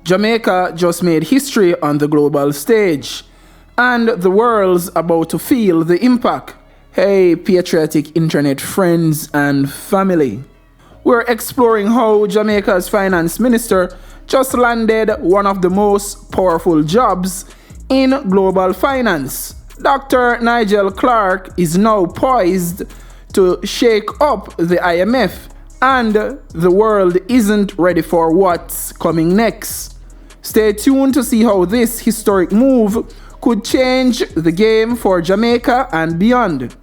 Jamaica just made history on the global stage, and the world's about to feel the impact. Hey, patriotic internet friends and family. We're exploring how Jamaica's finance minister just landed one of the most powerful jobs in global finance. Dr. Nigel Clarke is now poised to shake up the IMF, and the world isn't ready for what's coming next. Stay tuned to see how this historic move could change the game for Jamaica and beyond.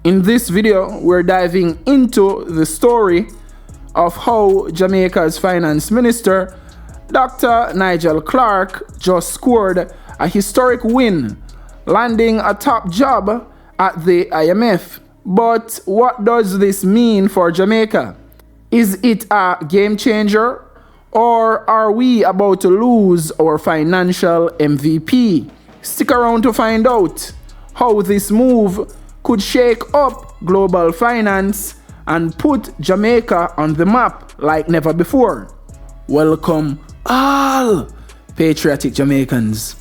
In this video, we're diving into the story of how Jamaica's finance minister, Dr. Nigel Clarke, just scored a historic win, landing a top job at the IMF. But what does this mean for Jamaica? Is it a game changer, or are we about to lose our financial MVP? Stick around to find out how this move could shake up global finance and put Jamaica on the map like never before. Welcome all patriotic Jamaicans.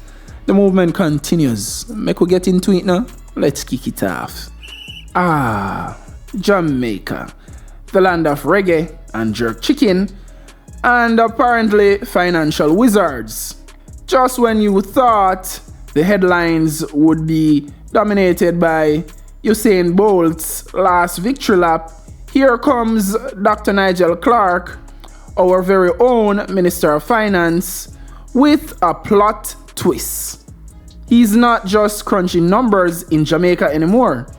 The movement continues. Make we get into it now? Let's kick it off. Jamaica, the land of reggae and jerk chicken, and apparently financial wizards. Just when you thought the headlines would be dominated by Usain Bolt's last victory lap, here comes Dr. Nigel Clarke, our very own Minister of Finance, with a plot twist. He's not just crunching numbers in Jamaica anymore.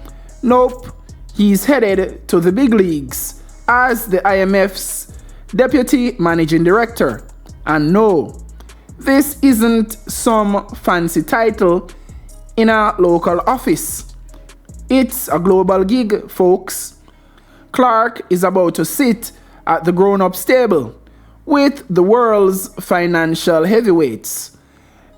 Nope, he's headed to the big leagues as the IMF's Deputy Managing Director. And no, this isn't some fancy title in a local office. It's a global gig, folks. Clarke is about to sit at the grown-up table with the world's financial heavyweights,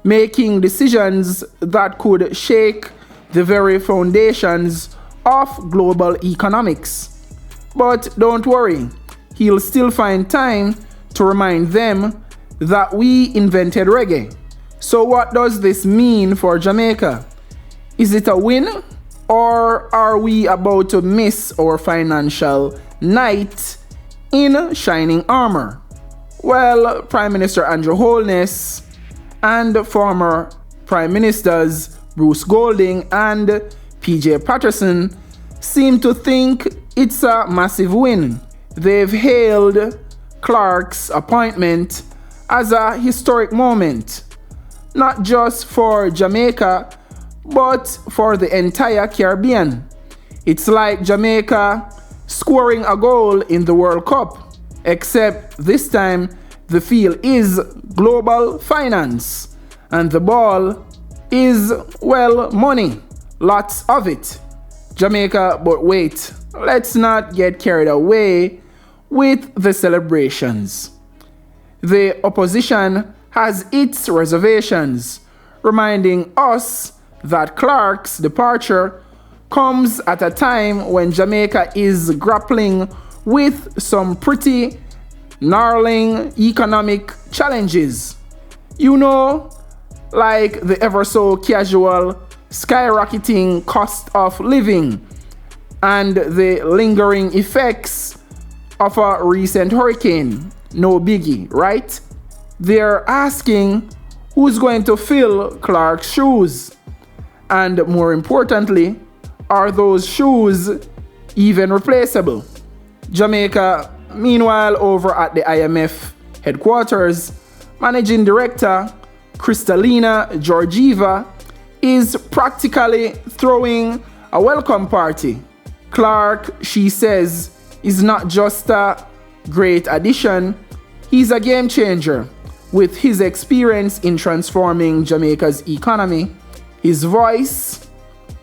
making decisions that could shake the very foundations of global economics. But don't worry, he'll still find time to remind them that we invented reggae. So what does this mean for Jamaica? Is it a win, or are we about to miss our financial night in shining armor? Well, Prime Minister Andrew Holness and former Prime Ministers Bruce Golding and PJ Patterson seem to think it's a massive win. They've hailed Clarke's appointment as a historic moment, not just for Jamaica, but for the entire Caribbean. It's like Jamaica scoring a goal in the World Cup, except this time the field is global finance and the ball is, well, money. Lots of it. Jamaica, but wait, let's not get carried away with the celebrations. The opposition has its reservations, reminding us that Clarke's departure comes at a time when Jamaica is grappling with some pretty gnarling economic challenges. You know, like the ever so casual skyrocketing cost of living and the lingering effects of a recent hurricane. No biggie, right? They're asking who's going to fill Clarke's shoes. And more importantly, are those shoes even replaceable? Jamaica, meanwhile, over at the IMF headquarters, Managing Director Kristalina Georgieva is practically throwing a welcome party. Clarke, she says, is not just a great addition, he's a game changer. With his experience in transforming Jamaica's economy, his voice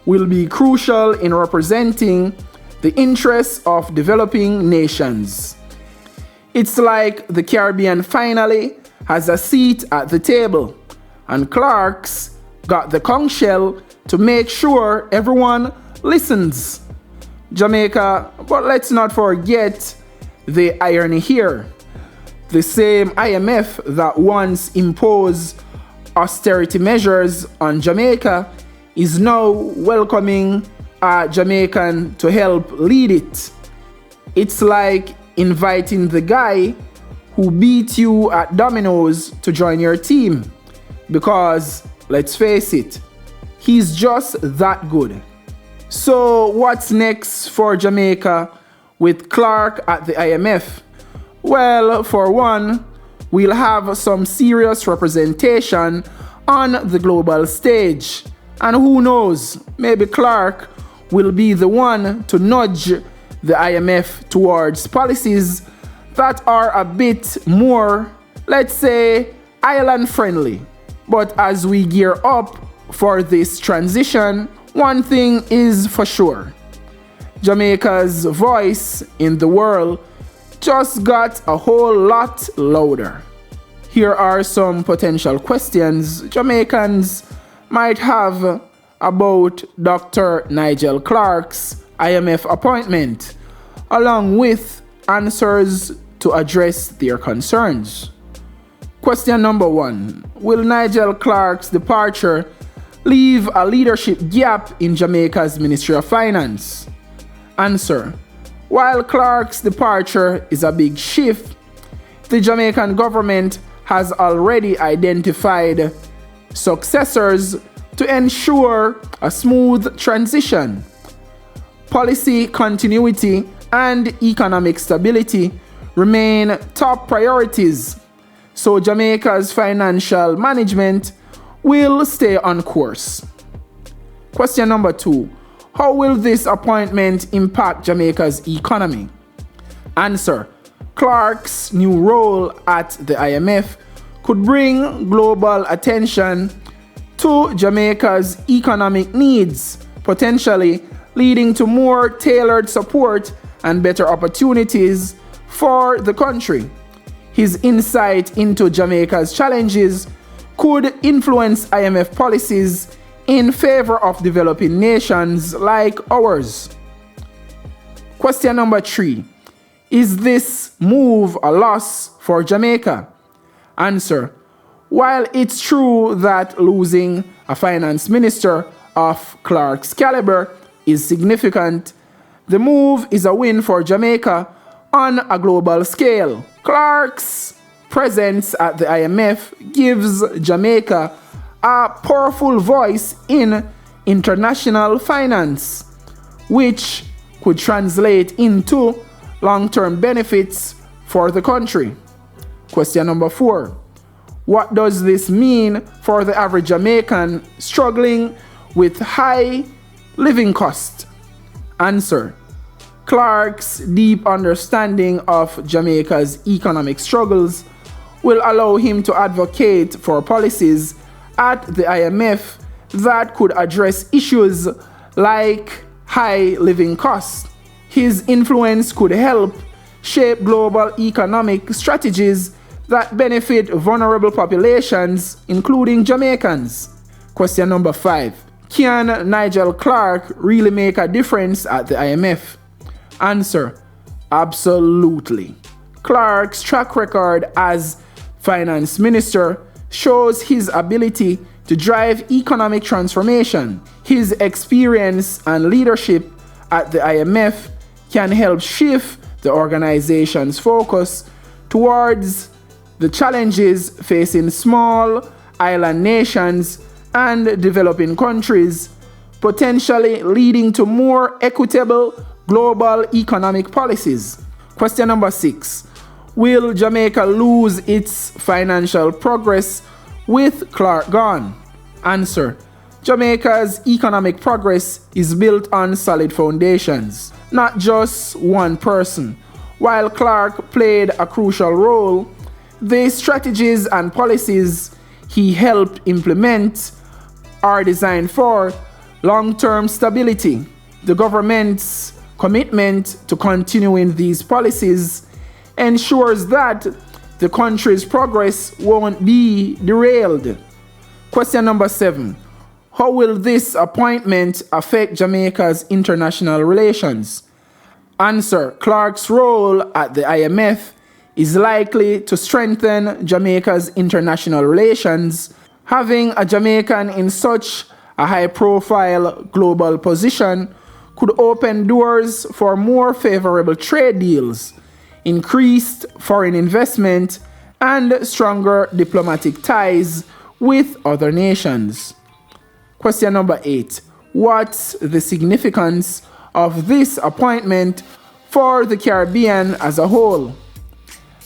will be crucial in representing the interests of developing nations. It's like the Caribbean finally has a seat at the table, and Clarke's got the conch shell to make sure everyone listens. Jamaica, but let's not forget the irony here. The same IMF that once imposed austerity measures on Jamaica is now welcoming a Jamaican to help lead it. It's like inviting the guy who beat you at dominoes to join your team. Because, let's face it, he's just that good. So what's next for Jamaica with Clarke at the IMF? Well, for one, we'll have some serious representation on the global stage. And who knows, maybe Clarke will be the one to nudge the IMF towards policies that are a bit more, let's say, island friendly. But as we gear up for this transition, one thing is for sure. Jamaica's voice in the world just got a whole lot louder. Here are some potential questions Jamaicans might have about Dr. Nigel Clarke's IMF appointment, along with answers to address their concerns. Question number 1. Will Nigel Clarke's departure leave a leadership gap in Jamaica's Ministry of Finance? Answer. While Clarke's departure is a big shift, the Jamaican government has already identified successors to ensure a smooth transition. Policy continuity and economic stability remain top priorities, so Jamaica's financial management will stay on course. Question number 2. How will this appointment impact Jamaica's economy? Answer. Clarke's new role at the IMF could bring global attention to Jamaica's economic needs, potentially leading to more tailored support and better opportunities for the country. His insight into Jamaica's challenges could influence IMF policies in favor of developing nations like ours. Question number 3. Is this move a loss for Jamaica? Answer. While it's true that losing a finance minister of Clarke's caliber is significant, the move is a win for Jamaica on a global scale. Clarke's presence at the IMF gives Jamaica a powerful voice in international finance, which could translate into long-term benefits for the country. Question number 4. What does this mean for the average Jamaican struggling with high living costs? Answer. Clarke's deep understanding of Jamaica's economic struggles will allow him to advocate for policies at the IMF that could address issues like high living costs. His influence could help shape global economic strategies that benefit vulnerable populations, including Jamaicans. Question number 5. Can Nigel Clarke really make a difference at the IMF? Answer. Absolutely. Clarke's track record as finance minister shows his ability to drive economic transformation. His experience and leadership at the IMF can help shift the organization's focus towards the challenges facing small island nations and developing countries, potentially leading to more equitable global economic policies. Question number 6. Will Jamaica lose its financial progress with Clarke gone? Answer. Jamaica's economic progress is built on solid foundations, not just one person. While Clarke played a crucial role, the strategies and policies he helped implement are designed for long-term stability. The government's commitment to continuing these policies ensures that the country's progress won't be derailed. Question number 7. How will this appointment affect Jamaica's international relations? Answer. Clarke's role at the IMF is likely to strengthen Jamaica's international relations. Having a Jamaican in such a high-profile global position could open doors for more favorable trade deals, increased foreign investment, and stronger diplomatic ties with other nations. Question number 8. What's the significance of this appointment for the Caribbean as a whole?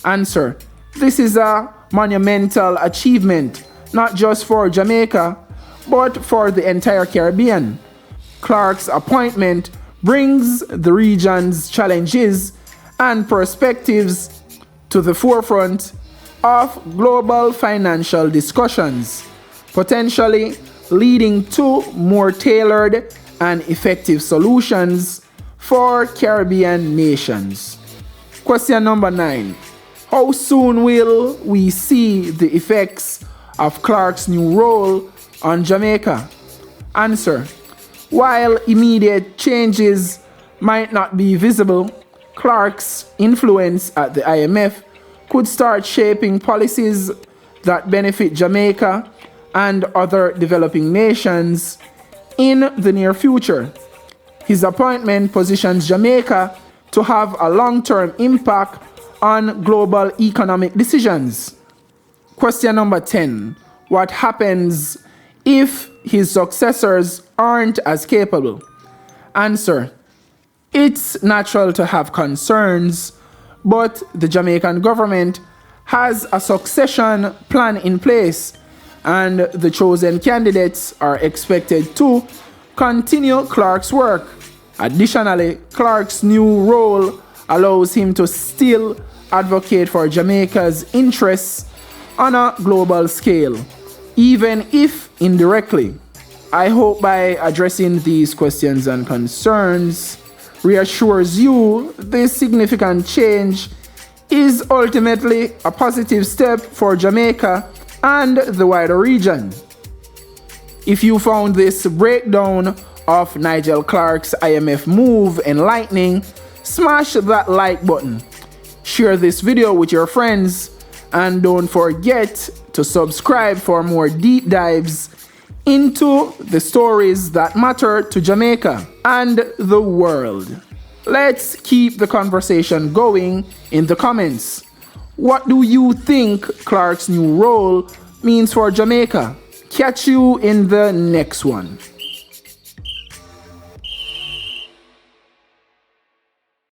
Answer. This is a monumental achievement, not just for Jamaica, but for the entire Caribbean. Clarke's appointment brings the region's challenges and perspectives to the forefront of global financial discussions, potentially leading to more tailored and effective solutions for Caribbean nations. Question number 9. How soon will we see the effects of Clarke's new role on Jamaica? Answer. While immediate changes might not be visible, Clarke's influence at the IMF could start shaping policies that benefit Jamaica and other developing nations in the near future. His appointment positions Jamaica to have a long-term impact on global economic decisions. Question number 10. What happens if his successors aren't as capable? Answer. It's natural to have concerns, but the Jamaican government has a succession plan in place, and the chosen candidates are expected to continue Clarke's work. Additionally, Clarke's new role allows him to still advocate for Jamaica's interests on a global scale, even if indirectly. I hope by addressing these questions and concerns reassures you this significant change is ultimately a positive step for Jamaica and the wider region. If you found this breakdown of Nigel Clarke's IMF move enlightening, smash that like button, share this video with your friends, and don't forget to subscribe for more deep dives into the stories that matter to Jamaica and the world. Let's keep the conversation going in the comments. What do you think Clarke's new role means for Jamaica? Catch you in the next one.